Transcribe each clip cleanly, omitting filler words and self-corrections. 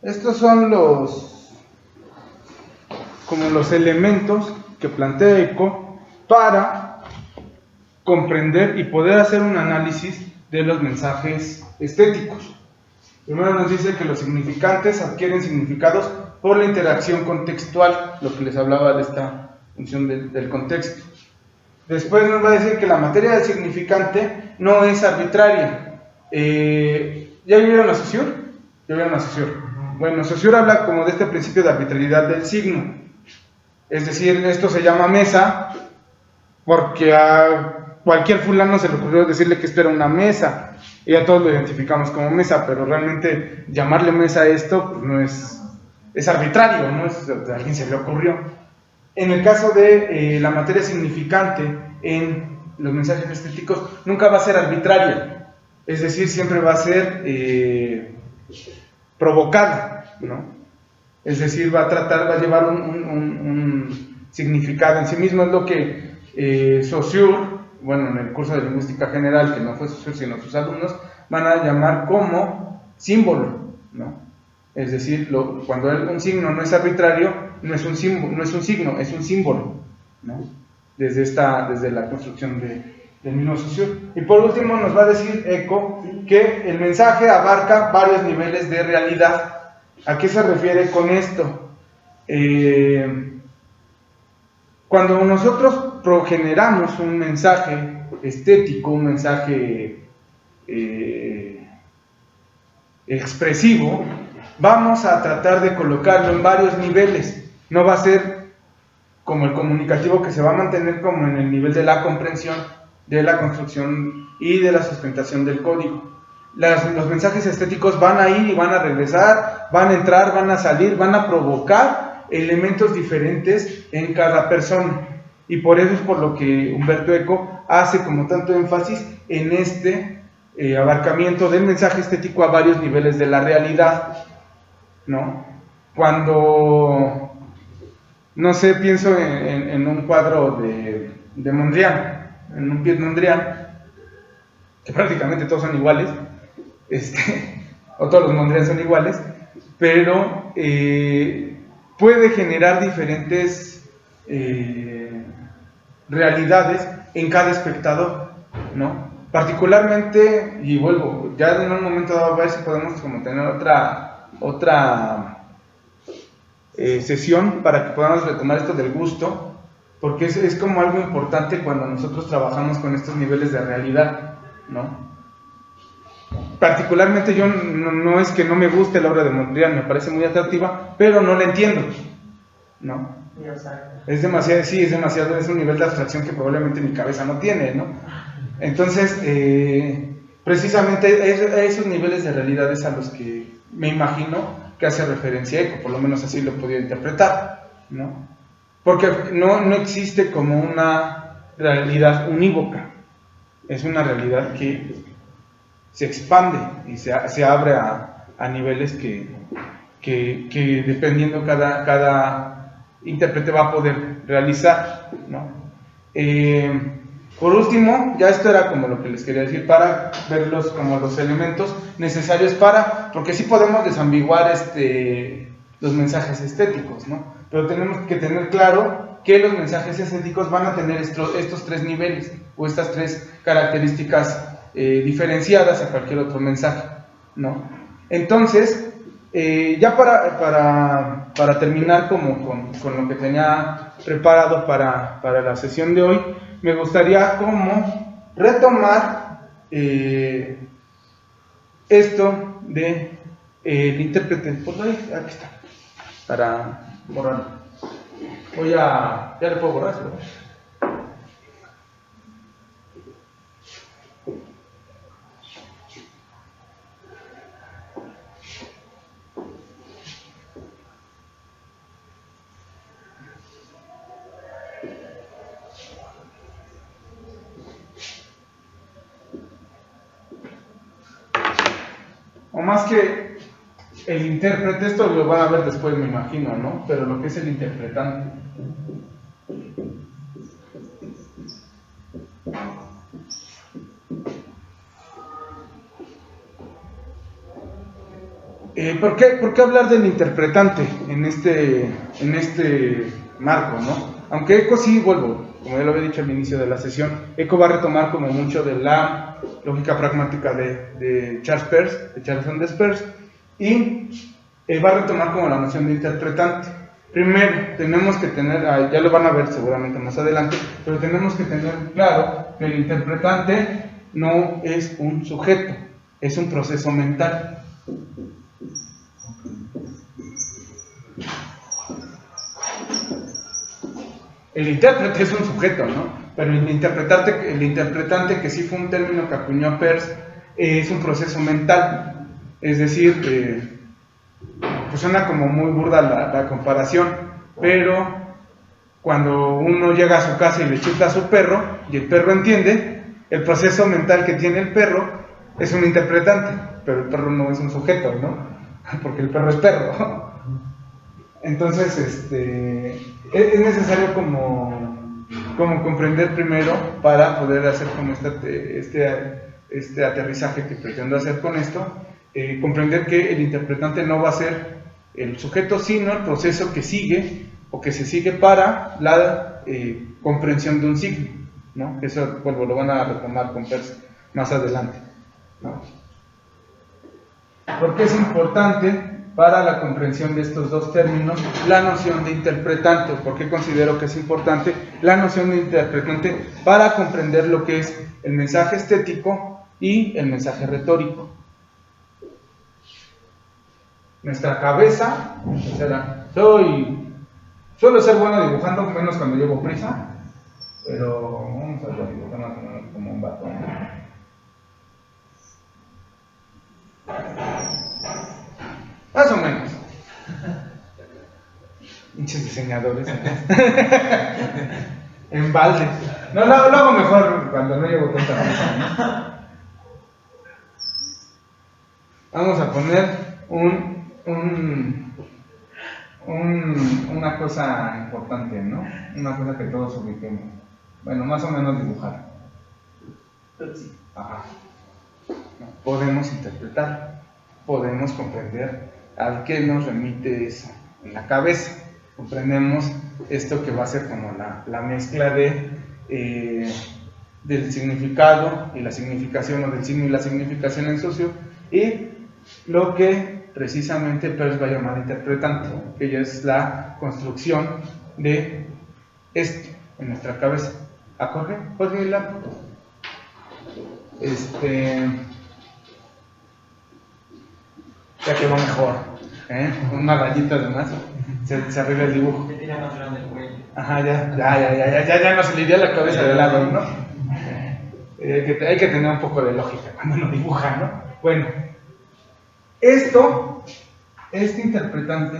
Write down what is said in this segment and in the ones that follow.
Estos son como los elementos que plantea Eco para comprender y poder hacer un análisis de los mensajes estéticos. Primero nos dice que los significantes adquieren significados por la interacción contextual, lo que les hablaba de esta función del contexto. Después nos va a decir que la materia del significante no es arbitraria. ¿Ya vieron a Saussure? ¿Ya vieron a Saussure? Bueno, Saussure habla como de este principio de arbitrariedad del signo. Es decir, esto se llama mesa porque a cualquier fulano se le ocurrió decirle que esto era una mesa y a todos lo identificamos como mesa, pero realmente llamarle mesa a esto pues no es arbitrario, ¿no? A alguien se le ocurrió. En el caso de la materia significante en los mensajes estéticos nunca va a ser arbitraria, es decir, siempre va a ser provocada, ¿no? Es decir, va a llevar un significado en sí mismo. Es lo que Saussure, bueno, en el curso de lingüística general, que no fue Saussure sino sus alumnos, van a llamar como símbolo, ¿no? Es decir, cuando un signo no es arbitrario, no es un signo, es un símbolo, ¿no? Desde la construcción del mismo Saussure. Y por último nos va a decir Eco que el mensaje abarca varios niveles de realidad. ¿A qué se refiere con esto? Cuando nosotros generamos un mensaje estético, un mensaje expresivo, vamos a tratar de colocarlo en varios niveles. No va a ser como el comunicativo, que se va a mantener como en el nivel de la comprensión, de la construcción y de la sustentación del código. Los mensajes estéticos van a ir y van a regresar, van a entrar, van a salir, van a provocar elementos diferentes en cada persona. Y por eso es por lo que Umberto Eco hace como tanto énfasis en este abarcamiento del mensaje estético a varios niveles de la realidad, ¿no? Cuando, no sé, pienso en un cuadro de Mondrian, en un Piet Mondrian, que prácticamente todos son iguales, o todos los Mondrian son iguales, pero puede generar diferentes realidades en cada espectador, ¿no? Particularmente, y vuelvo, ya en un momento dado a ver si podemos como tener otra sesión para que podamos retomar esto del gusto, porque es como algo importante cuando nosotros trabajamos con estos niveles de realidad, ¿no? Particularmente yo no es que no me guste la obra de Mondrian, me parece muy atractiva, pero no la entiendo, ¿no? Es demasiado, es un nivel de abstracción que probablemente mi cabeza no tiene, ¿no? Entonces, precisamente esos niveles de realidad es a los que me imagino que hace referencia Eco, por lo menos así lo he podido interpretar, ¿no? Porque no existe como una realidad unívoca, es una realidad que se expande y se abre a niveles que dependiendo cada intérprete va a poder realizar, ¿no? Por último, ya esto era como lo que les quería decir, para verlos como los elementos necesarios porque sí podemos desambiguar los mensajes estéticos, ¿no? Pero tenemos que tener claro que los mensajes estéticos van a tener estos tres niveles o estas tres características diferenciadas a cualquier otro mensaje, ¿no? Entonces, ya para terminar como con lo que tenía preparado para la sesión de hoy, me gustaría como retomar esto de el intérprete. Pues aquí está, para borrarlo. Ya le puedo borrar, ¿no? O más que el intérprete, esto lo van a ver después, me imagino, ¿no? Pero lo que es el interpretante. ¿Por qué hablar del interpretante en este marco, ¿no? Aunque Eco sí, vuelvo, como ya lo había dicho al inicio de la sesión, Eco va a retomar como mucho de la lógica pragmática de Charles Peirce, de Charles Sanders Peirce, y va a retomar como la noción de interpretante. Primero, tenemos que tener, ya lo van a ver seguramente más adelante, pero tenemos que tener claro que el interpretante no es un sujeto, es un proceso mental. El intérprete es un sujeto, ¿no? Pero el interpretante, que sí fue un término que acuñó Peirce, es un proceso mental. Es decir, pues suena como muy burda la comparación, pero cuando uno llega a su casa y le chifla a su perro, y el perro entiende, el proceso mental que tiene el perro es un interpretante, pero el perro no es un sujeto, ¿no? Porque el perro es perro. Entonces, es necesario como comprender primero para poder hacer como este aterrizaje que pretendo hacer con esto, comprender que el interpretante no va a ser el sujeto, sino el proceso que sigue o que se sigue para la comprensión de un signo, ¿no? Eso, bueno, lo van a retomar con Peirce más adelante, ¿no? ¿Por qué es importante para la comprensión de estos dos términos la noción de interpretante? ¿Por qué considero que es importante la noción de interpretante para comprender lo que es el mensaje estético y el mensaje retórico? Nuestra cabeza, suelo ser bueno dibujando, menos cuando llevo prisa, pero vamos a dibujar más o menos como un batón. Más o menos. Muchos diseñadores. En balde. No, lo hago mejor cuando no llevo tanta prisa, ¿no? Vamos a poner una cosa importante, ¿no? Una cosa que todos ubiquemos. Bueno, más o menos dibujar. Ajá. Podemos interpretar, podemos comprender a qué nos remite eso en la cabeza. Comprendemos esto que va a ser como la mezcla del significado y la significación, o del signo y la significación en socio, y lo que precisamente Peirce va a llamar interpretante, que ya es la construcción de esto en nuestra cabeza. ¿A Jorge? Jorge y la ya quedó mejor, una rayita de más, se arregla el dibujo. Ya tiene más grande el cuello. Ajá, ya no se le iría la cabeza de lado, ¿no? Hay que tener un poco de lógica cuando uno dibuja, ¿no? Bueno, este interpretante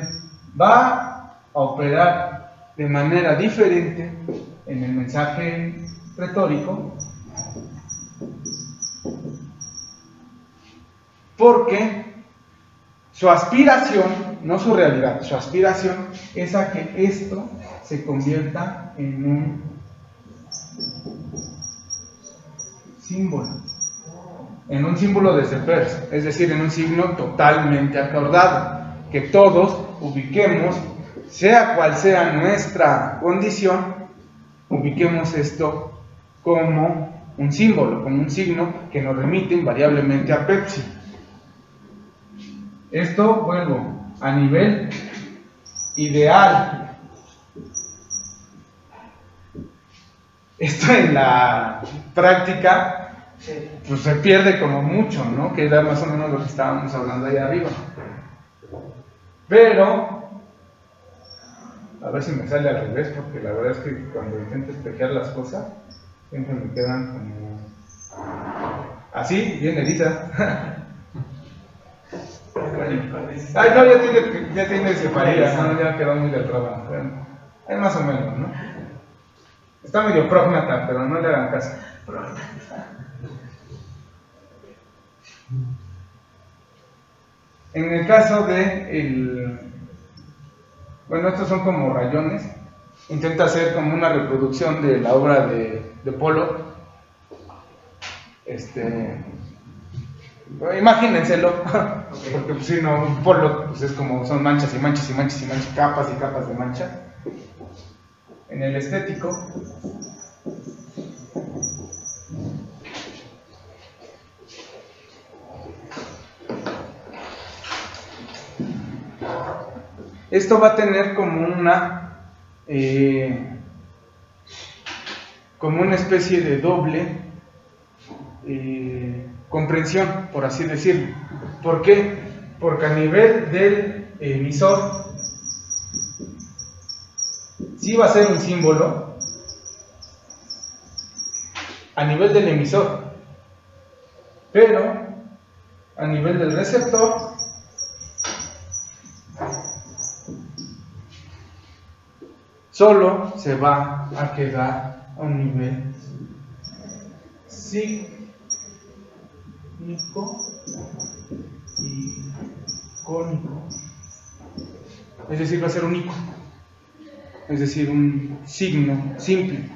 va a operar de manera diferente en el mensaje retórico, porque su aspiración, no su realidad, su aspiración es a que esto se convierta en un símbolo de Peirce, es decir, en un signo totalmente acordado, que todos ubiquemos, sea cual sea nuestra condición, ubiquemos esto como un símbolo, como un signo que nos remite invariablemente a Pepsi. Esto, vuelvo, a nivel ideal. Esto en la práctica pues se pierde como mucho, ¿no? Que era más o menos lo que estábamos hablando ahí arriba. Pero, a ver si me sale al revés, porque la verdad es que cuando intento espejear las cosas, siempre me quedan como así, bien erizas. Ay, no, ya tiene separadillas, ¿no? Ya quedó muy del trabajo. Bueno, es más o menos, ¿no? Está medio prógnata, pero no le hagan caso. En el caso de bueno, estos son como rayones. Intenta hacer como una reproducción de la obra de Pollock. Imagínenselo, porque pues, si no, un polo pues, es como son manchas y manchas y manchas y manchas, capas y capas de mancha. En el estético, esto va a tener como una especie de doble comprensión, por así decirlo. ¿Por qué? Porque a nivel del emisor sí va a ser un símbolo a nivel del emisor, pero a nivel del receptor solo se va a quedar a un nivel significativo y cónico, es decir, va a ser un icono, es decir, un signo simple.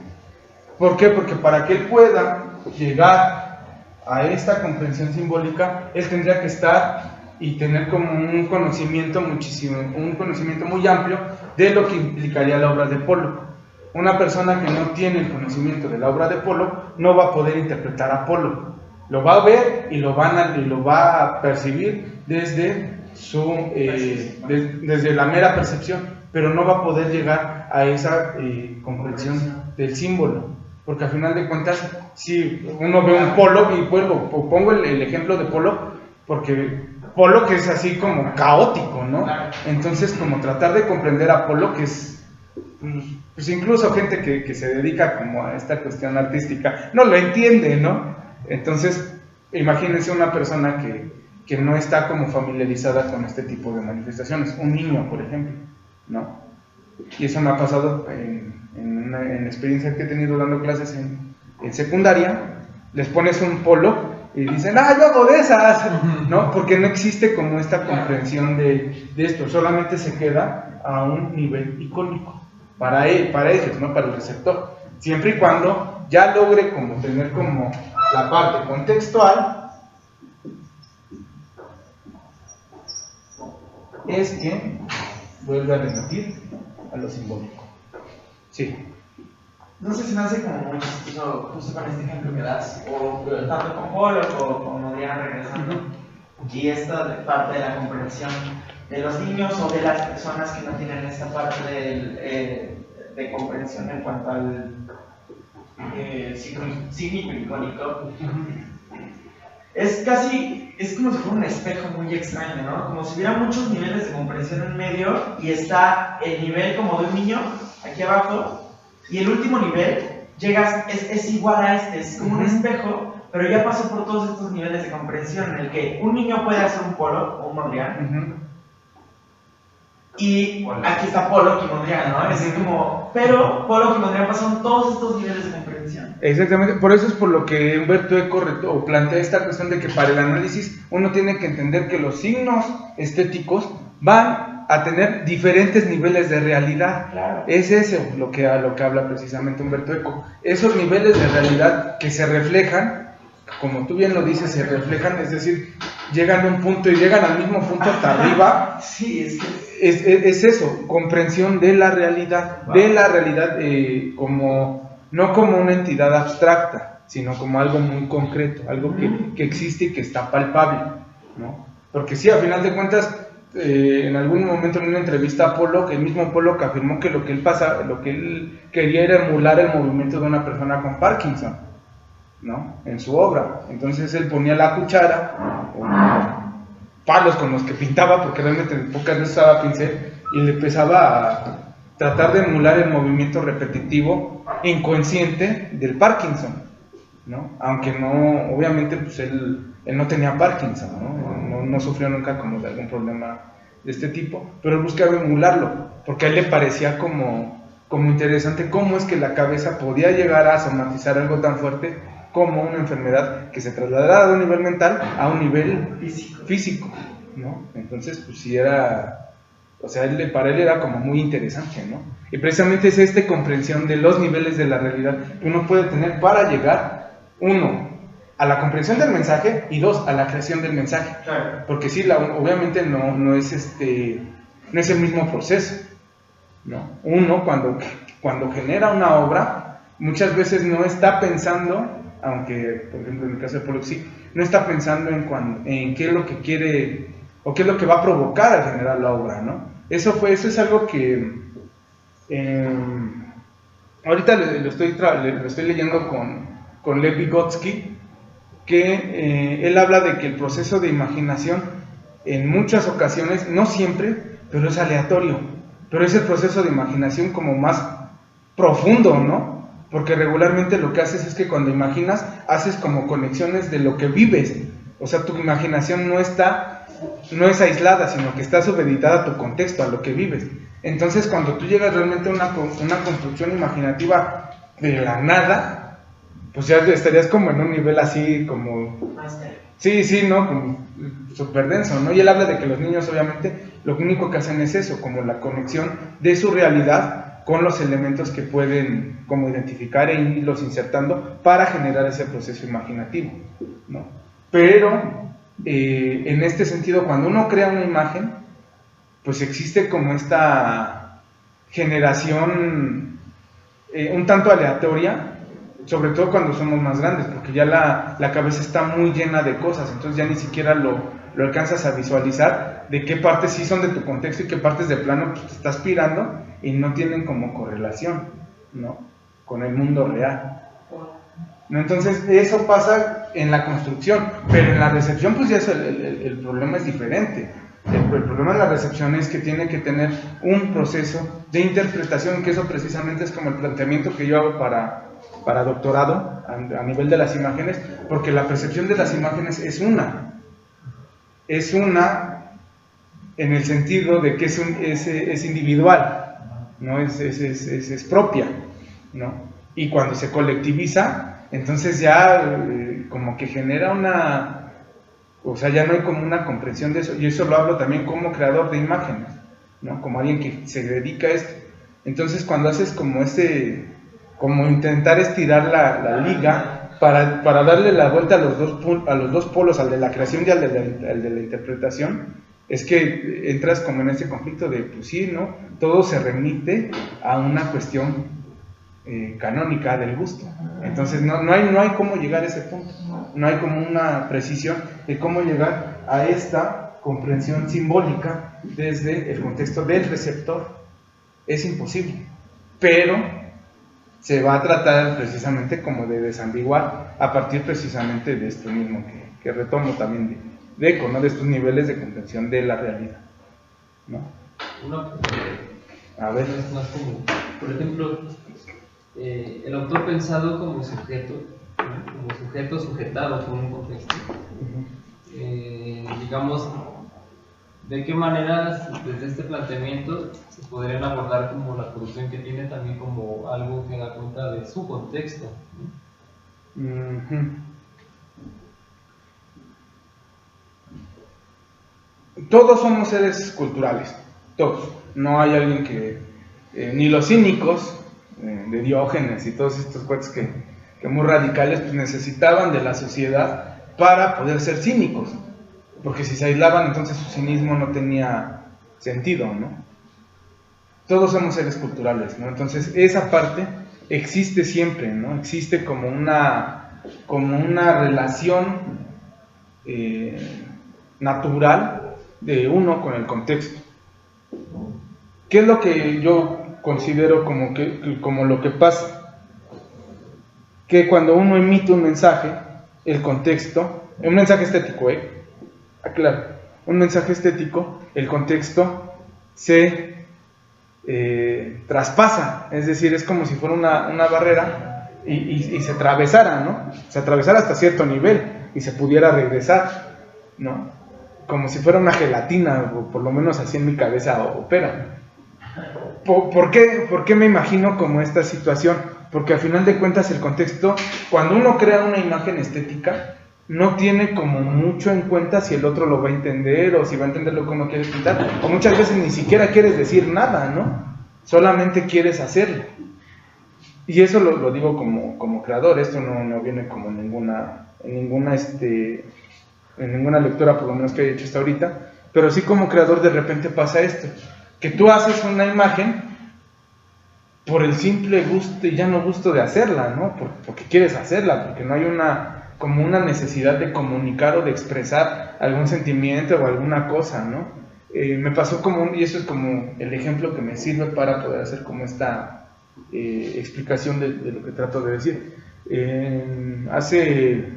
¿Por qué? Porque para que él pueda llegar a esta comprensión simbólica, él tendría que estar y tener como un conocimiento muy amplio de lo que implicaría la obra de Pollock. Una persona que no tiene el conocimiento de la obra de Pollock no va a poder interpretar a Pollock. Lo va a ver y lo va a percibir desde la mera percepción, pero no va a poder llegar a esa comprensión del símbolo, porque al final de cuentas, si uno ve un Pollock, y pongo el ejemplo de Pollock, porque Pollock es así como caótico, ¿no? Entonces, como tratar de comprender a Pollock es, pues incluso gente que se dedica como a esta cuestión artística, no lo entiende, ¿no? Entonces, imagínense una persona que no está como familiarizada con este tipo de manifestaciones, un niño, por ejemplo, ¿no? Y eso me ha pasado en experiencia que he tenido dando clases en secundaria. Les pones un Pollock y dicen, yo hago de esas, ¿no? Porque no existe como esta comprensión de esto, solamente se queda a un nivel icónico para ellos, ¿no? Para el receptor, siempre y cuando ya logre como tener como la parte contextual, es que vuelve a remitir a lo simbólico. Sí. No sé si me hace como muy chistoso justo con este ejemplo que das, o tanto con Pollock o con Mondrian regresando, y esta parte de la comprensión de los niños o de las personas que no tienen esta parte de comprensión en cuanto al signo icónico. Es como si fuera un espejo muy extraño, ¿no? Como si hubiera muchos niveles de comprensión en medio y está el nivel como de un niño aquí abajo y el último nivel es igual a este, es como un espejo, pero ya pasó por todos estos niveles de comprensión en el que un niño puede hacer un Pollock o un Mondrian y aquí está Pollock y Mondrian, ¿no? Es como, pero Pollock y Mondrian pasaron todos estos niveles de comprensión. Exactamente, por eso es por lo que Humberto Eco plantea esta cuestión de que para el análisis uno tiene que entender que los signos estéticos van a tener diferentes niveles de realidad. Claro. Es eso a lo que habla precisamente Humberto Eco. Esos niveles de realidad que se reflejan, como tú bien lo dices, se reflejan, es decir, llegan a un punto y llegan al mismo punto hasta arriba. Sí, es eso, comprensión de la realidad, no como una entidad abstracta, sino como algo muy concreto, algo que existe y que está palpable, ¿no? Porque sí, a final de cuentas, en algún momento en una entrevista a Pollock, el mismo Pollock afirmó que lo que él quería era emular el movimiento de una persona con Parkinson, ¿no? En su obra. Entonces él ponía la cuchara o palos con los que pintaba, porque realmente pocas veces usaba pincel, y le empezaba a tratar de emular el movimiento repetitivo inconsciente del Parkinson, ¿no? Aunque no, obviamente, pues él no tenía Parkinson, no sufrió nunca como de algún problema de este tipo, pero él buscaba emularlo, porque a él le parecía como interesante cómo es que la cabeza podía llegar a somatizar algo tan fuerte como una enfermedad que se trasladara de un nivel mental a un nivel físico, ¿no? Entonces, pues sí era, o sea, para él era como muy interesante, ¿no? Y precisamente es esta comprensión de los niveles de la realidad que uno puede tener para llegar, uno, a la comprensión del mensaje y 2, a la creación del mensaje. Claro. Porque sí, obviamente no es el mismo proceso, ¿no? Uno cuando genera una obra, muchas veces no está pensando, aunque por ejemplo en el caso de Pollock sí, no está pensando en qué es lo que quiere o qué es lo que va a provocar al generar la obra, ¿no? Eso es algo que ahorita lo estoy leyendo con Lev Vygotsky, que él habla de que el proceso de imaginación en muchas ocasiones, no siempre, pero es aleatorio, pero es el proceso de imaginación como más profundo, ¿no? Porque regularmente lo que haces es que cuando imaginas, haces como conexiones de lo que vives, o sea, tu imaginación no es aislada, sino que está supeditada a tu contexto, a lo que vives. Entonces, cuando tú llegas realmente a una construcción imaginativa de la nada, pues ya estarías como en un nivel así como... Sí, ¿no? Como súper denso, ¿no? Y él habla de que los niños, obviamente, lo único que hacen es eso, como la conexión de su realidad con los elementos que pueden como identificar e irlos insertando para generar ese proceso imaginativo, ¿no? Pero, en este sentido, cuando uno crea una imagen, pues existe como esta generación un tanto aleatoria, sobre todo cuando somos más grandes, porque ya la cabeza está muy llena de cosas, entonces ya ni siquiera lo alcanzas a visualizar de qué partes sí son de tu contexto y qué partes de plano pues, te estás aspirando y no tienen como correlación, ¿no? Con el mundo real, ¿no? Entonces eso pasa en la construcción, pero en la recepción pues ya el problema es diferente. El problema de la recepción es que tiene que tener un proceso de interpretación, que eso precisamente es como el planteamiento que yo hago para doctorado a nivel de las imágenes, porque la percepción de las imágenes es una en el sentido de que es individual, ¿no? Es propia, ¿no? Y cuando se colectiviza, entonces ya como que genera o sea, ya no hay como una comprensión de eso, y eso lo hablo también como creador de imágenes, ¿no? Como alguien que se dedica a esto. Entonces cuando haces como intentar estirar la liga para darle la vuelta a los dos polos, al de la creación y al de la interpretación, es que entras como en ese conflicto de, pues sí, ¿no? Todo se remite a una cuestión canónica del gusto. Entonces no hay cómo llegar a ese punto, no hay como una precisión de cómo llegar a esta comprensión simbólica desde el contexto del receptor. Es imposible, pero se va a tratar precisamente como de desambiguar a partir precisamente de esto mismo que retomo también de Eco, ¿no? De estos niveles de comprensión de la realidad, ¿no? A ver, es más común. Por ejemplo, el autor pensado como sujeto, ¿no? Como sujeto sujetado por un contexto. Digamos, ¿de qué manera desde este planteamiento se podrían abordar como la producción que tiene también como algo que da cuenta de su contexto, ¿no? Todos somos seres culturales, todos. No hay alguien que, ni los cínicos de Diógenes y todos estos cuates que muy radicales, pues necesitaban de la sociedad para poder ser cínicos, porque si se aislaban entonces su cinismo no tenía sentido, ¿no? Todos somos seres culturales, ¿no? Entonces esa parte existe siempre, ¿no? Existe como una relación natural de uno con el contexto. ¿Qué es lo que yo considero como lo que pasa? Que cuando uno emite un mensaje, el contexto, un mensaje estético, aclaro, un mensaje estético, el contexto se traspasa, es decir, es como si fuera una barrera y se atravesara, ¿no? Se atravesara hasta cierto nivel y se pudiera regresar, ¿no? Como si fuera una gelatina, o por lo menos así en mi cabeza opera. ¿Por qué me imagino como esta situación? Porque al final de cuentas el contexto, cuando uno crea una imagen estética, no tiene como mucho en cuenta si el otro lo va a entender o si va a entender lo que uno quiere pintar, o muchas veces ni siquiera quieres decir nada, ¿no? Solamente quieres hacerlo. Y eso lo digo como creador, esto no viene como en ninguna lectura, por lo menos que he hecho hasta ahorita, pero sí como creador de repente pasa esto, que tú haces una imagen por el simple gusto y ya no gusto de hacerla, ¿no? Porque quieres hacerla, porque no hay como una necesidad de comunicar o de expresar algún sentimiento o alguna cosa, ¿no? Me pasó y eso es como el ejemplo que me sirve para poder hacer como esta explicación de lo que trato de decir. Hace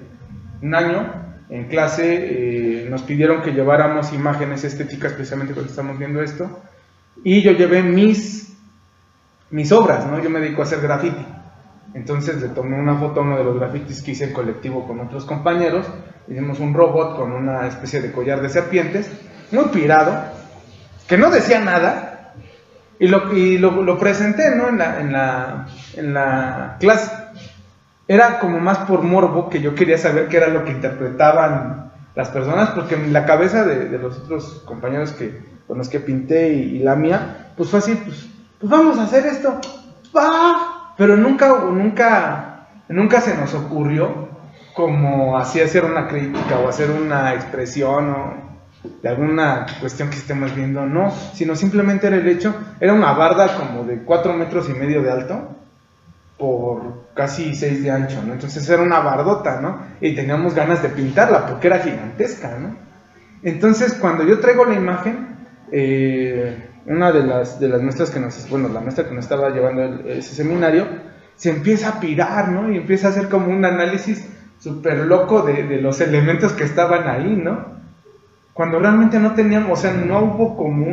un año en clase nos pidieron que lleváramos imágenes estéticas precisamente cuando estamos viendo esto, y yo llevé mis obras, ¿no? Yo me dedico a hacer graffiti. Entonces le tomé una foto a uno de los grafitis que hice en colectivo con otros compañeros. Hicimos un robot con una especie de collar de serpientes, muy pirado, que no decía nada, y lo presenté, ¿no? en la clase. Era como más por morbo, que yo quería saber qué era lo que interpretaban las personas, porque en la cabeza de los otros compañeros con los que pinté y la mía, pues fue así, pues vamos a hacer esto, pero nunca se nos ocurrió como así hacer una crítica o hacer una expresión o de alguna cuestión que estemos viendo, no, sino simplemente era una barda como de 4,5 metros de alto por casi 6 de ancho, ¿no? Entonces era una bardota, ¿no? Y teníamos ganas de pintarla porque era gigantesca, ¿no? Entonces cuando yo traigo la imagen, una de las maestras la maestra que nos estaba llevando ese seminario, se empieza a pirar, ¿no? Y empieza a hacer como un análisis súper loco de los elementos que estaban ahí, ¿no? Cuando realmente no teníamos, o sea, no hubo como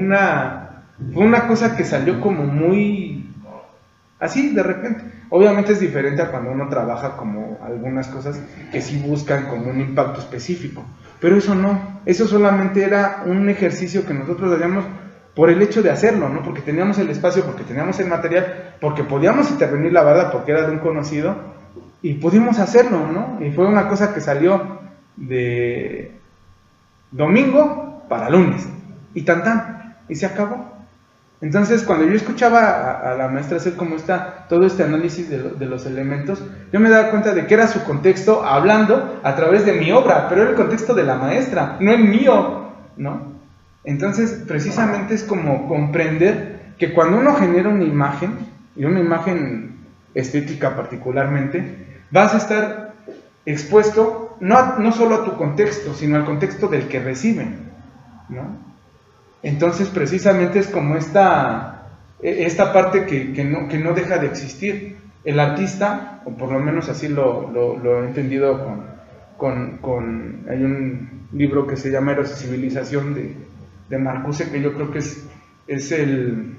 fue una cosa que salió como muy así de repente. Obviamente es diferente a cuando uno trabaja como algunas cosas que sí buscan como un impacto específico, pero eso no, eso solamente era un ejercicio que nosotros hacíamos por el hecho de hacerlo, ¿no? Porque teníamos el espacio, porque teníamos el material, porque podíamos intervenir la verdad, porque era de un conocido, y pudimos hacerlo, ¿no? Y fue una cosa que salió de domingo para lunes, y y se acabó. Entonces, cuando yo escuchaba a la maestra hacer como todo este análisis de los elementos, yo me daba cuenta de que era su contexto hablando a través de mi obra, pero era el contexto de la maestra, no el mío, ¿no? Entonces, precisamente es como comprender que cuando uno genera una imagen, y una imagen estética particularmente, vas a estar expuesto no solo a tu contexto, sino al contexto del que recibe, ¿no? Entonces, precisamente es como esta parte que no deja de existir. El artista, o por lo menos así lo he entendido hay un libro que se llama Eros y Civilización de Marcuse, que yo creo que es el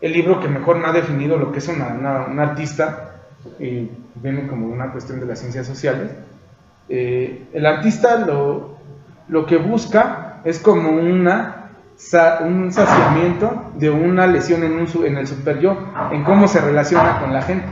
libro que mejor me ha definido lo que es un artista, y viene como una cuestión de las ciencias sociales. El artista lo que busca es como un saciamiento de una lesión en el superyo, en cómo se relaciona con la gente.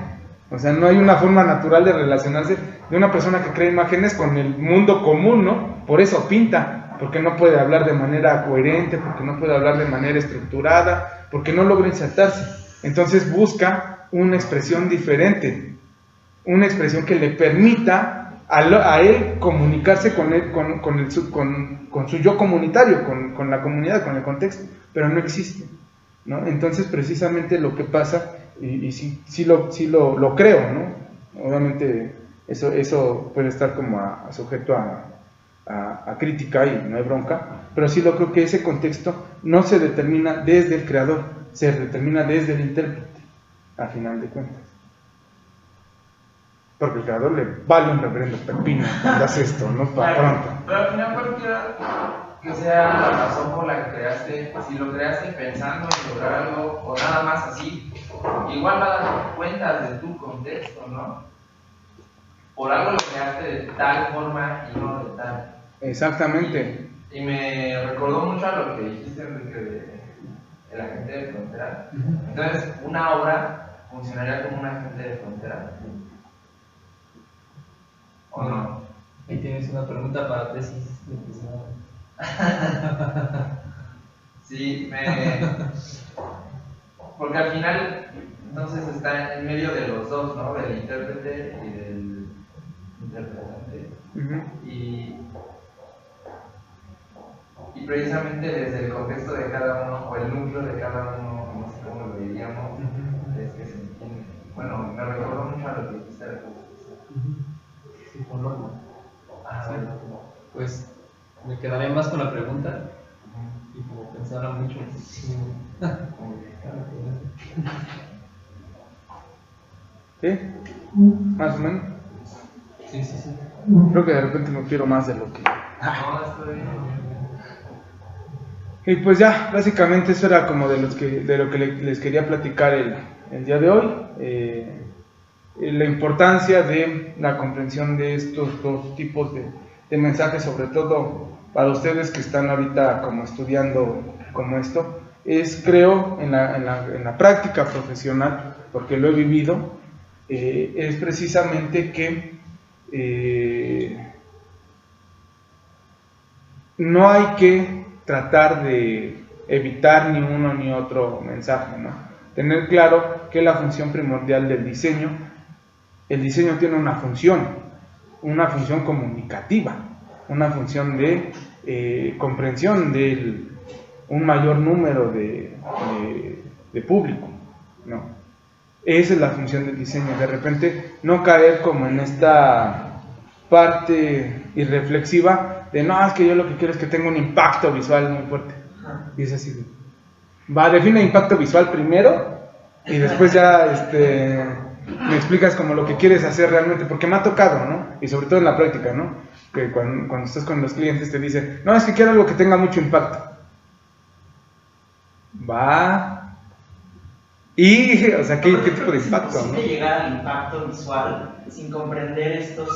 O sea, no hay una forma natural de relacionarse de una persona que crea imágenes con el mundo común, ¿no? Por eso pinta, porque no puede hablar de manera coherente, porque no puede hablar de manera estructurada, porque no logra insertarse. Entonces busca una expresión diferente, una expresión que le permita a él comunicarse con su yo comunitario, con la comunidad, con el contexto, pero no existe, ¿no? Entonces, precisamente lo que pasa, y sí lo creo, ¿no? Obviamente eso puede estar como sujeto a crítica y no hay bronca, pero sí lo creo que ese contexto no se determina desde el creador, se determina desde el intérprete, a final de cuentas. Porque el creador le vale un reverendo pepino cuando hace esto, ¿no? Para pronto. Pero al final cualquiera que sea la razón por la que creaste, si lo creaste pensando en lograr algo o nada más así, igual va a dar cuenta de tu contexto, ¿no? Por algo lo creaste de tal forma y no de tal. Exactamente. Y me recordó mucho a lo que dijiste, Enrique, de la gente de frontera. Entonces, una obra funcionaría como una gente de frontera. ¿O no? Ahí tienes una pregunta para tesis. Sí, porque al final, entonces está en medio de los dos, ¿no? Del intérprete y del interpretante. Y precisamente desde el contexto de cada uno, o el núcleo de cada uno, no sé cómo lo diríamos, es que se entiende. Bueno, me recordó mucho a lo que dijiste de la psiconorma. Pues me quedaré más con la pregunta y como pensara mucho. ¿Sí? ¿Más o menos? Sí. Creo que de repente me quiero más de lo que... No, estoy bien. Y pues ya, básicamente eso era como de lo que les quería platicar el día de hoy. La importancia de la comprensión de estos dos tipos de mensajes, sobre todo para ustedes que están ahorita como estudiando como esto, es, creo, en la práctica profesional, porque lo he vivido, es precisamente que no hay que tratar de evitar ni uno ni otro mensaje, ¿no? Tener claro que la función primordial del diseño, el diseño tiene una función comunicativa, una función de comprensión de un mayor número de público, ¿no? Esa es la función del diseño. De repente no caer como en esta parte irreflexiva de no, es que yo lo que quiero es que tenga un impacto visual muy fuerte. Y es así, define impacto visual primero y después ya me explicas como lo que quieres hacer realmente, porque me ha tocado, ¿no? Y sobre todo en la práctica, ¿no? Que cuando estás con los clientes te dicen, no, es que quiero algo que tenga mucho impacto. Y, o sea, ¿qué tipo de impacto? Es imposible ¿no? llegar al impacto visual sin comprender estos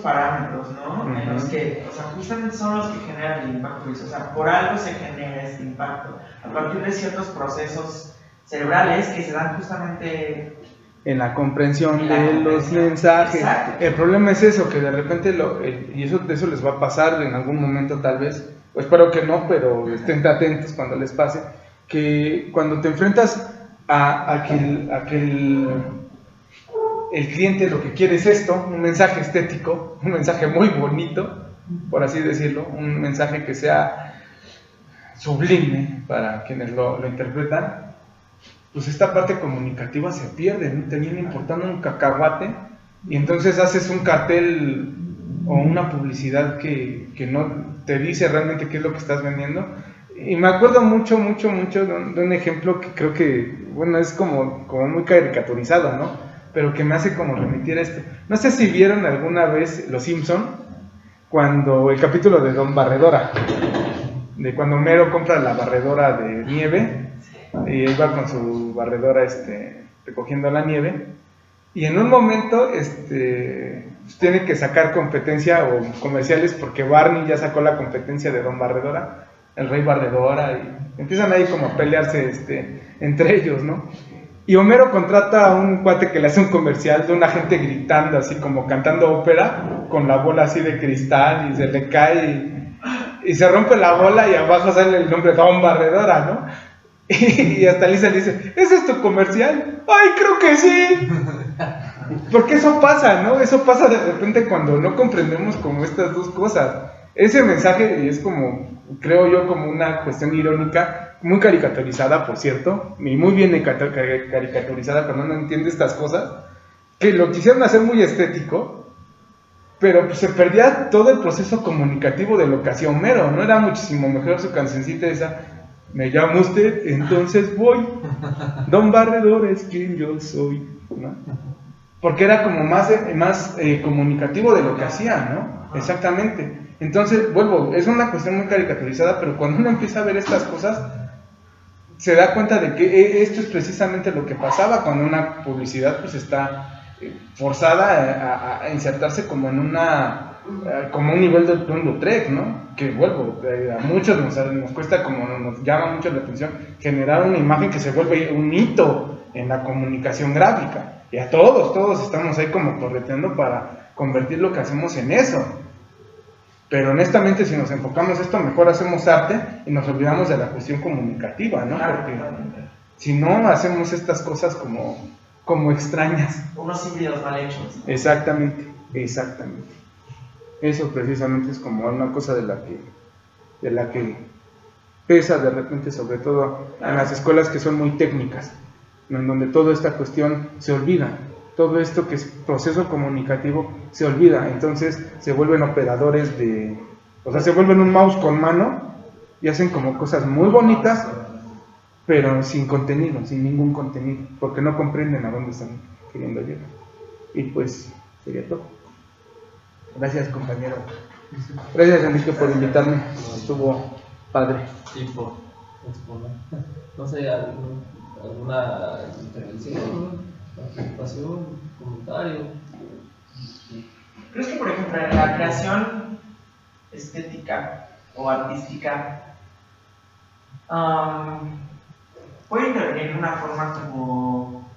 parámetros, ¿no? En los que, o sea, justamente son los que generan el impacto visual. O sea, por algo se genera este impacto, a partir de ciertos procesos cerebrales que se dan justamente en la comprensión de los mensajes. Exacto. El problema es eso, que de repente, y eso les va a pasar en algún momento tal vez, o espero que no, pero estén atentos cuando les pase, que cuando te enfrentas a que el cliente lo que quiere es esto, un mensaje estético, un mensaje muy bonito, por así decirlo, un mensaje que sea sublime para quienes lo interpretan, pues esta parte comunicativa se pierde, ¿no? Te viene importando un cacahuate y entonces haces un cartel o una publicidad que no te dice realmente qué es lo que estás vendiendo. Y me acuerdo mucho de un ejemplo que creo que, bueno, es como muy caricaturizado, ¿no? Pero que me hace como remitir a esto. No sé si vieron alguna vez Los Simpson, cuando el capítulo de Don Barredora, de cuando Homero compra la barredora de nieve y él va con su barredora recogiendo la nieve, y en un momento tiene que sacar competencia o comerciales porque Barney ya sacó la competencia de Don Barredora, el Rey Barredora, y empiezan ahí como a pelearse entre ellos, ¿no? Y Homero contrata a un cuate que le hace un comercial de una gente gritando así como cantando ópera con la bola así de cristal y se le cae y se rompe la bola y abajo sale el nombre Don Barredora, ¿no? Y hasta Lisa le dice, ¿ese es tu comercial? ¡Ay, creo que sí! Porque eso pasa, ¿no? Eso pasa de repente cuando no comprendemos como estas dos cosas. Ese mensaje es como, creo yo, como una cuestión irónica, muy caricaturizada, por cierto, y muy bien caricaturizada cuando uno entiende estas cosas, que lo quisieron hacer muy estético, pero pues se perdía todo el proceso comunicativo de lo que hacía Homero, ¿no? Era muchísimo mejor su cancioncita esa, me llama usted, entonces voy, Don Barredor es quien yo soy, ¿no? Porque era como más comunicativo de lo que hacía, ¿no? Exactamente. Entonces, vuelvo, es una cuestión muy caricaturizada, pero cuando uno empieza a ver estas cosas, se da cuenta de que esto es precisamente lo que pasaba cuando una publicidad pues está forzada a insertarse como en como un nivel de un Lautrec, ¿no? Que vuelvo, a muchos nos cuesta, como nos llama mucho la atención, generar una imagen que se vuelve un hito en la comunicación gráfica. Y a todos estamos ahí como correteando para convertir lo que hacemos en eso. Pero honestamente, si nos enfocamos esto, mejor hacemos arte y nos olvidamos de la cuestión comunicativa, ¿no? Porque si no, hacemos estas cosas como extrañas. Unos híbridos mal hechos. Exactamente. Eso precisamente es como una cosa de la que pesa de repente, sobre todo en las escuelas que son muy técnicas, en donde toda esta cuestión se olvida. Todo esto que es proceso comunicativo se olvida, entonces se vuelven operadores se vuelven un mouse con mano y hacen como cosas muy bonitas, pero sin contenido, sin ningún contenido, porque no comprenden a dónde están queriendo llegar. Y pues sería todo. Gracias, compañero. Gracias, Enrique, por invitarme. Estuvo padre. Sí, por exponer. No sé, alguna intervención, participación, comentario. ¿Crees que, por ejemplo, en la creación estética o artística puede intervenir de una forma como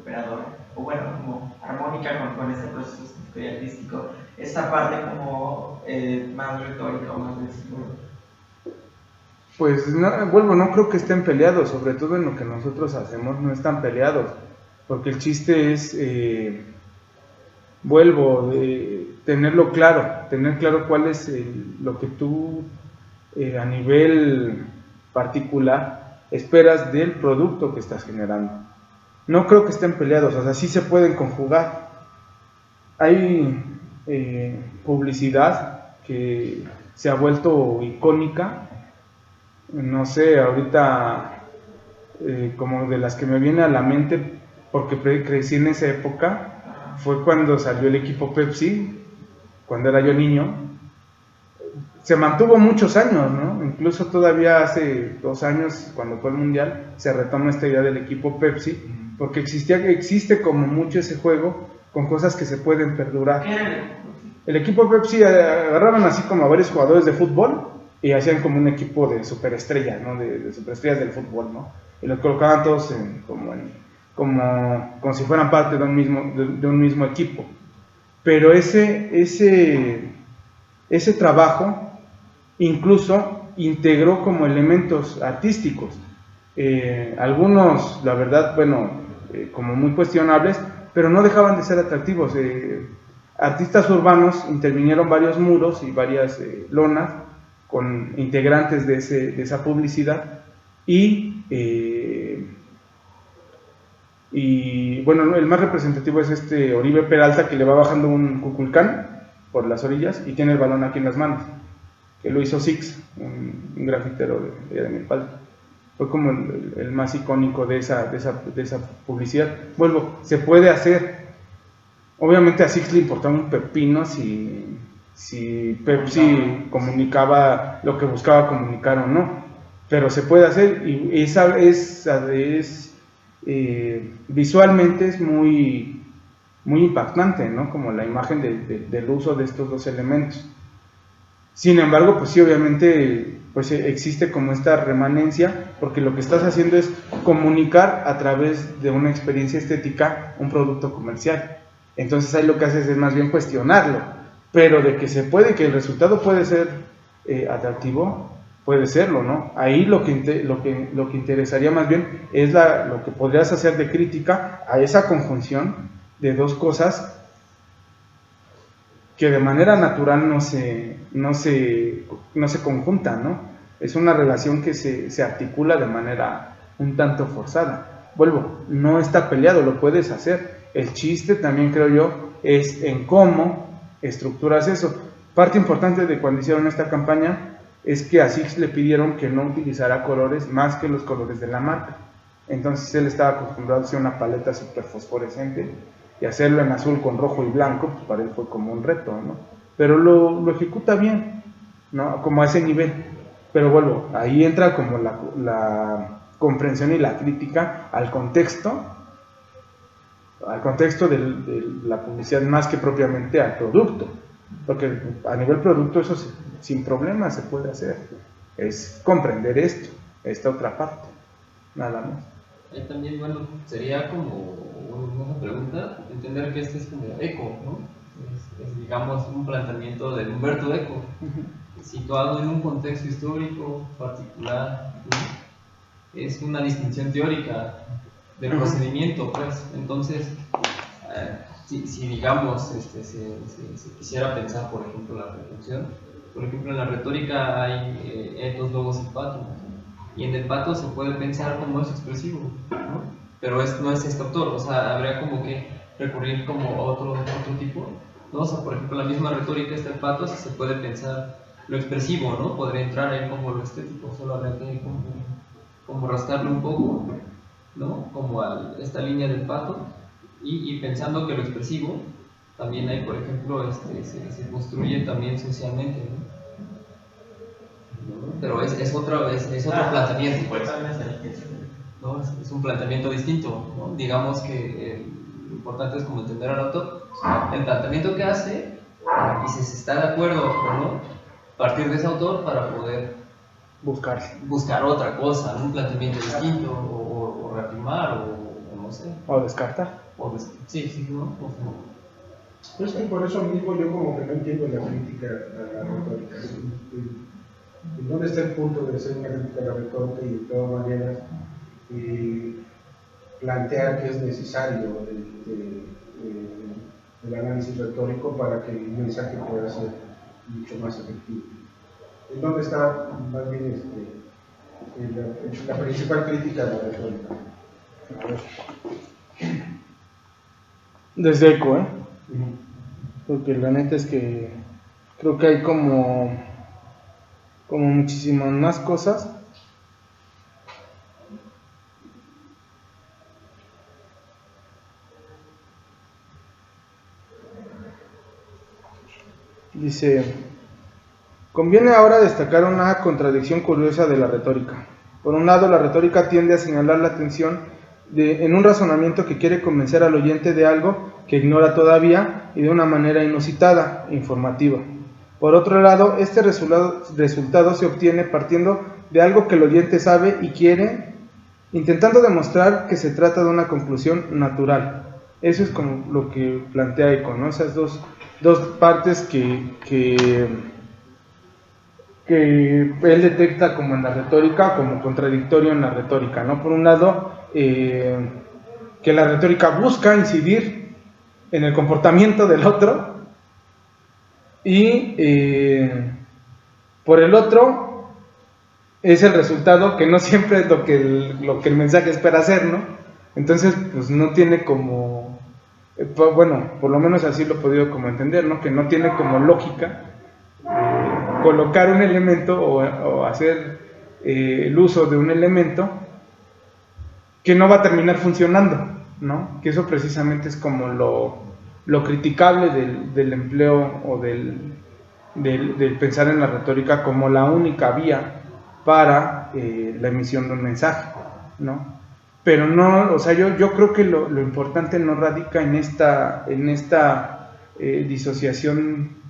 operadora, o bueno, como armónica con este proceso estético y artístico, esta parte como más retórica o más de estilo? Pues no creo que estén peleados, sobre todo en lo que nosotros hacemos no están peleados, porque el chiste es, tenerlo claro, tener claro cuál es lo que tú a nivel particular esperas del producto que estás generando. No creo que estén peleados, o sea, sí se pueden conjugar. Hay publicidad que se ha vuelto icónica, no sé, ahorita como de las que me viene a la mente, porque crecí en esa época, fue cuando salió el equipo Pepsi, cuando era yo niño. Se mantuvo muchos años, ¿no? Incluso todavía hace 2 años, cuando fue el Mundial, se retoma esta idea del equipo Pepsi, porque existe como mucho ese juego con cosas que se pueden perdurar. El equipo Pepsi agarraban así como a varios jugadores de fútbol y hacían como un equipo de superestrellas, ¿no? De superestrellas del fútbol, ¿no? Y los colocaban todos como si fueran parte de un mismo equipo. Pero ese trabajo incluso integró como elementos artísticos, algunos, la verdad, como muy cuestionables, pero no dejaban de ser atractivos. Artistas urbanos intervinieron varios muros y varias lonas con integrantes de esa publicidad y bueno, el más representativo es Oribe Peralta, que le va bajando un Kukulcán por las orillas y tiene el balón aquí en las manos, que lo hizo Six, un grafitero de Milpalta. Fue como el más icónico de esa publicidad. Se puede hacer. Obviamente a Six le importaba un pepino si Pepsi comunicaba lo que buscaba comunicar o no, pero se puede hacer, y esa visualmente es muy impactante, ¿no? Como la imagen del uso de estos dos elementos. Sin embargo, pues sí, obviamente pues existe como esta remanencia, porque lo que estás haciendo es comunicar a través de una experiencia estética un producto comercial. Entonces ahí lo que haces es más bien cuestionarlo, pero de que se puede, que el resultado puede ser atractivo, puede serlo, ¿no? Ahí lo que interesaría más bien es lo que podrías hacer de crítica a esa conjunción de dos cosas que de manera natural no se conjuntan, ¿no? Es una relación que se articula de manera un tanto forzada. No está peleado, lo puedes hacer. El chiste también, creo yo, es en cómo estructuras eso. Parte importante de cuando hicieron esta campaña es que a Six le pidieron que no utilizara colores más que los colores de la marca. Entonces él estaba acostumbrado a hacer una paleta súper fosforescente y hacerlo en azul con rojo y blanco, pues para él fue como un reto, ¿no? Pero lo ejecuta bien, ¿no? Como a ese nivel. Pero ahí entra como la comprensión y la crítica al contexto de la publicidad, más que propiamente al producto, porque a nivel producto eso sin problema se puede hacer. Es comprender esta otra parte, nada más. Ahí también, sería como una pregunta, entender que este es como eco, ¿no? digamos, un planteamiento de Humberto Eco, situado en un contexto histórico particular. Es una distinción teórica del procedimiento, pues. Entonces, si digamos, se quisiera pensar, por ejemplo, la reflexión, por ejemplo, en la retórica hay etos, logos y patos, y en el pato se puede pensar como es expresivo, ¿no? Pero no es este autor, o sea, habría como que recurrir como a otro tipo, ¿no? O sea, por ejemplo, la misma retórica está el pato, si se puede pensar lo expresivo, ¿no? Podría entrar ahí como lo estético, solo habría que como rascarle un poco, ¿no? Como a esta línea del pato, y pensando que lo expresivo también hay, por ejemplo, se construye también socialmente, ¿no? Pero es otro planteamiento, pues, ¿no? Es un planteamiento distinto, ¿no? Digamos que lo importante es como entender al autor, el planteamiento que hace, y si se está de acuerdo o no, partir de ese autor para poder buscar otra cosa, ¿no? Un planteamiento distinto, o reafirmar, o no sé. O descartar. Sí, ¿no? Es que por eso mismo yo como que no entiendo la crítica a la retórica. ¿Y dónde está el punto de hacer una crítica a la retórica y de todas maneras plantear que es necesario el análisis retórico para que el mensaje pueda ser mucho más efectivo? ¿En dónde está más bien la principal crítica a la retórica? Desde Eco, porque la neta es que creo que hay como muchísimas más cosas. Dice, conviene ahora destacar una contradicción curiosa de la retórica. Por un lado, la retórica tiende a señalar la atención en un razonamiento que quiere convencer al oyente de algo que ignora todavía y de una manera inusitada e informativa. Por otro lado, este resultado se obtiene partiendo de algo que el oyente sabe y quiere, intentando demostrar que se trata de una conclusión natural. Eso es como lo que plantea Eco, ¿no? Esas dos partes que él detecta como en la retórica, como contradictorio en la retórica, ¿no? Por un lado, que la retórica busca incidir en el comportamiento del otro, y por el otro es el resultado que no siempre es lo que el mensaje espera hacer, ¿no? Entonces, pues no tiene como, bueno, por lo menos así lo he podido como entender, ¿no? Que no tiene como lógica colocar un elemento o hacer el uso de un elemento que no va a terminar funcionando, ¿no? Que eso precisamente es como lo criticable del empleo o del pensar en la retórica como la única vía para la emisión de un mensaje, ¿no? Pero no, o sea, yo creo que lo importante no radica en esta disociación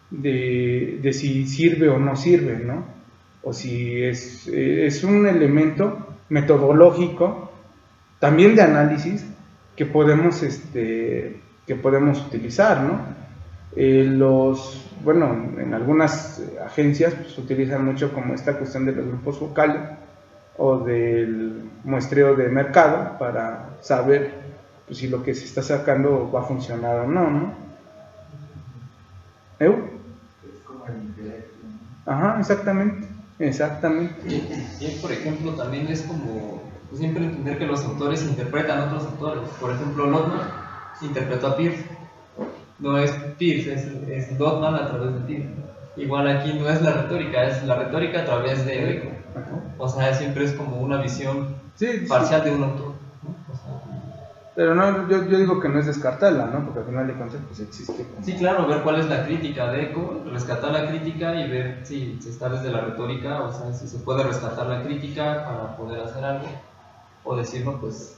de si sirve o no sirve, ¿no? O si es un elemento metodológico, también de análisis, que podemos utilizar, ¿no? Bueno, en algunas agencias pues, se utilizan mucho como esta cuestión de los grupos focales o del muestreo de mercado para saber pues, si lo que se está sacando va a funcionar o no, ¿no? Es como el intelecto, ¿no? Ajá, exactamente. Y por ejemplo, también es como pues, siempre entender que los autores interpretan a otros autores. Por ejemplo, Lotman interpretó a Peirce. No es Peirce, es Lotman a través de Peirce. Igual aquí no es la retórica, es la retórica a través de Eco. O sea, siempre es como una visión parcial de un autor, ¿no? O sea, pero no, yo digo que no es descartarla, ¿no? Porque al final de cuentas pues existe. Sí, claro, ver cuál es la crítica de Eco, rescatar la crítica y ver si está desde la retórica, o sea, si se puede rescatar la crítica para poder hacer algo, o decirlo, pues,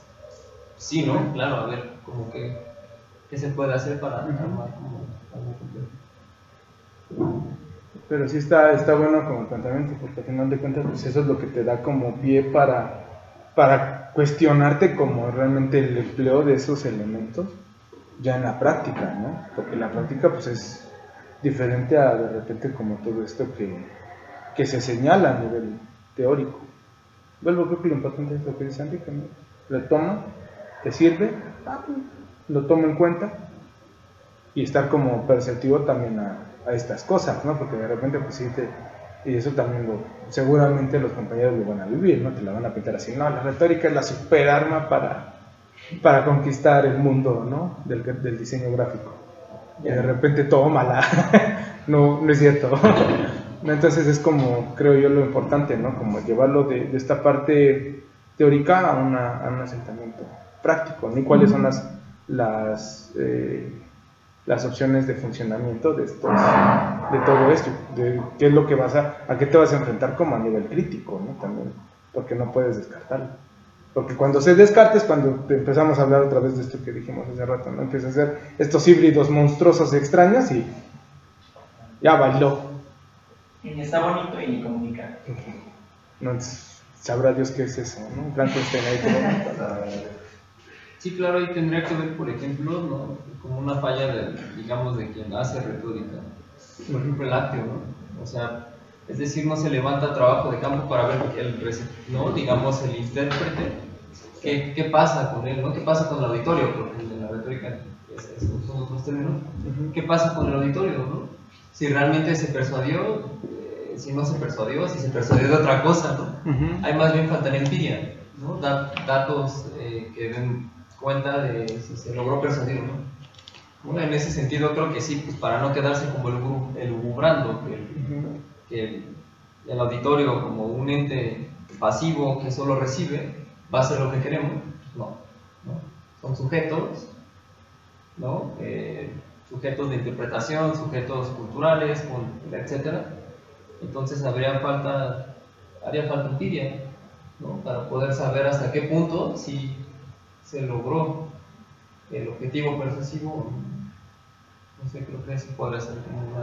sí, ¿no? Claro, a ver, como que, ¿qué se puede hacer para armar como algo completo? Pero sí está bueno como planteamiento, porque al final de cuentas pues eso es lo que te da como pie para cuestionarte como realmente el empleo de esos elementos ya en la práctica, ¿no? Porque la práctica pues es diferente a de repente como todo esto que se señala a nivel teórico. Vuelvo, creo que lo importante es lo que dice Enrique, ¿no? Lo tomo, te sirve, lo tomo en cuenta y estar como perceptivo también a estas cosas, ¿no? Porque de repente pues sí y eso también seguramente los compañeros lo van a vivir, ¿no? Te la van a pintar así, no, la retórica es la super arma para conquistar el mundo, ¿no? Del diseño gráfico. Y de repente tómala, no es cierto. Entonces es como, creo yo, lo importante, ¿no? Como llevarlo de esta parte teórica a un asentamiento práctico, ¿no? Y cuáles son las opciones de funcionamiento de todo esto, de qué es lo que a qué te vas a enfrentar como a nivel crítico, ¿no? También, porque no puedes descartarlo. Porque cuando se descarta es cuando empezamos a hablar otra vez de esto que dijimos hace rato, ¿no? Empieza a hacer estos híbridos monstruosos extraños y ya bailó. Y ni está bonito y ni comunica. No, sabrá Dios qué es eso, ¿no? Frankenstein ahí todo. Sí, claro, ahí tendría que ver, por ejemplo, ¿no? Como una falla, digamos, de quien hace retórica. Por ejemplo, el ateo, ¿no? O sea, es decir, no se levanta trabajo de campo para ver ¿no? Digamos, el intérprete, ¿qué pasa con él, ¿no? ¿Qué pasa con el auditorio? Porque en la retórica son otros términos. ¿Qué pasa con el auditorio, no? Si realmente se persuadió, si no se persuadió, si se persuadió de otra cosa, ¿no? Hay más bien falta de empiria, ¿no? Datos que den cuenta de si se logró persuadir o no. Bueno, en ese sentido creo que sí, pues para no quedarse como elucubrando que el auditorio como un ente pasivo que solo recibe va a hacer lo que queremos, no. Son sujetos, ¿no? Sujetos de interpretación, sujetos culturales, etcétera. Entonces haría falta empiria, ¿no? Para poder saber hasta qué punto si se logró el objetivo persuasivo. No sé, creo que eso podría ser como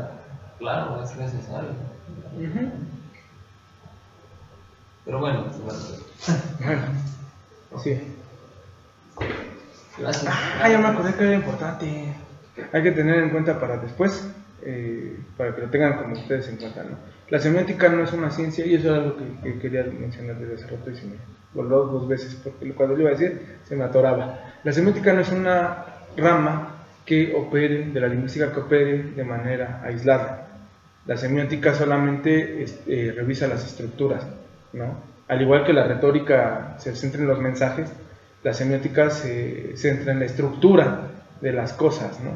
claro, es necesario. Pero bueno, sí. Gracias. Ya me acordé que era importante. Hay que tener en cuenta para después, para que lo tengan como ustedes en cuenta, ¿no? La semiótica no es una ciencia, y eso era algo que quería mencionar desde hace rato y se me voló 2 veces, porque cuando lo iba a decir se me atoraba. La semiótica no es una rama que opere, de la lingüística que opere de manera aislada. La semiótica solamente revisa las estructuras, ¿no? Al igual que la retórica se centra en los mensajes, la semiótica se centra en la estructura de las cosas, ¿no?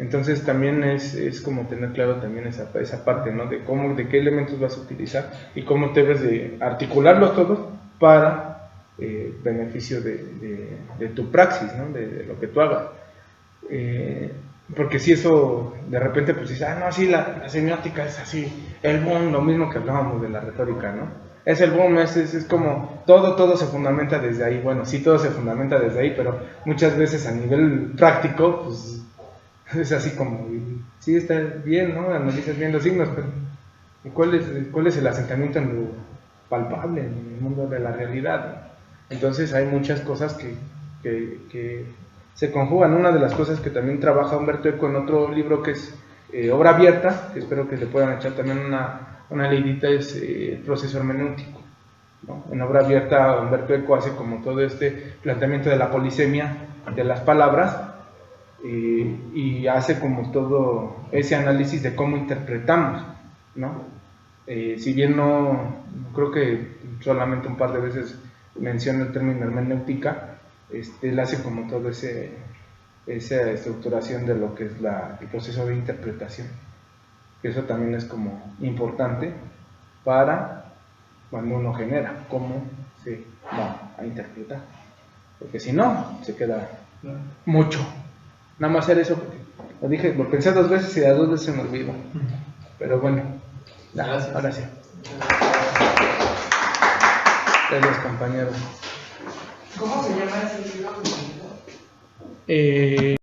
Entonces también es como tener claro también esa parte, ¿no? De qué elementos vas a utilizar y cómo debes de articularlos todos para beneficio de tu praxis, ¿no? De lo que tú hagas. Porque si eso de repente pues dices, no, sí, la semiótica es así, el boom, lo mismo que hablábamos de la retórica, ¿no? Es el boom, es como todo se fundamenta desde ahí. Bueno, sí, todo se fundamenta desde ahí, pero muchas veces a nivel práctico, pues es así como, sí, está bien, ¿no? Analizas bien los signos, pero ¿cuál es el asentamiento en lo palpable, en el mundo de la realidad? Entonces hay muchas cosas que se conjugan. Una de las cosas que también trabaja Humberto Eco en otro libro que es Obra Abierta, que espero que le puedan echar también una leidita, es el proceso hermenéutico, ¿no? En Obra Abierta Humberto Eco hace como todo este planteamiento de la polisemia de las palabras y hace como todo ese análisis de cómo interpretamos, ¿no? Si bien no creo que solamente un par de veces menciona el término hermenéutica, él hace como todo esa estructuración de lo que es el proceso de interpretación. Eso también es como importante para cuando uno genera, cómo se va a interpretar. Porque si no, se queda mucho. Nada más hacer eso, porque lo pensé 2 veces y a 2 veces se me olvidó. Pero bueno, Gracias. Ahora sí. Gracias, compañeros. ¿Cómo se llama ese libro?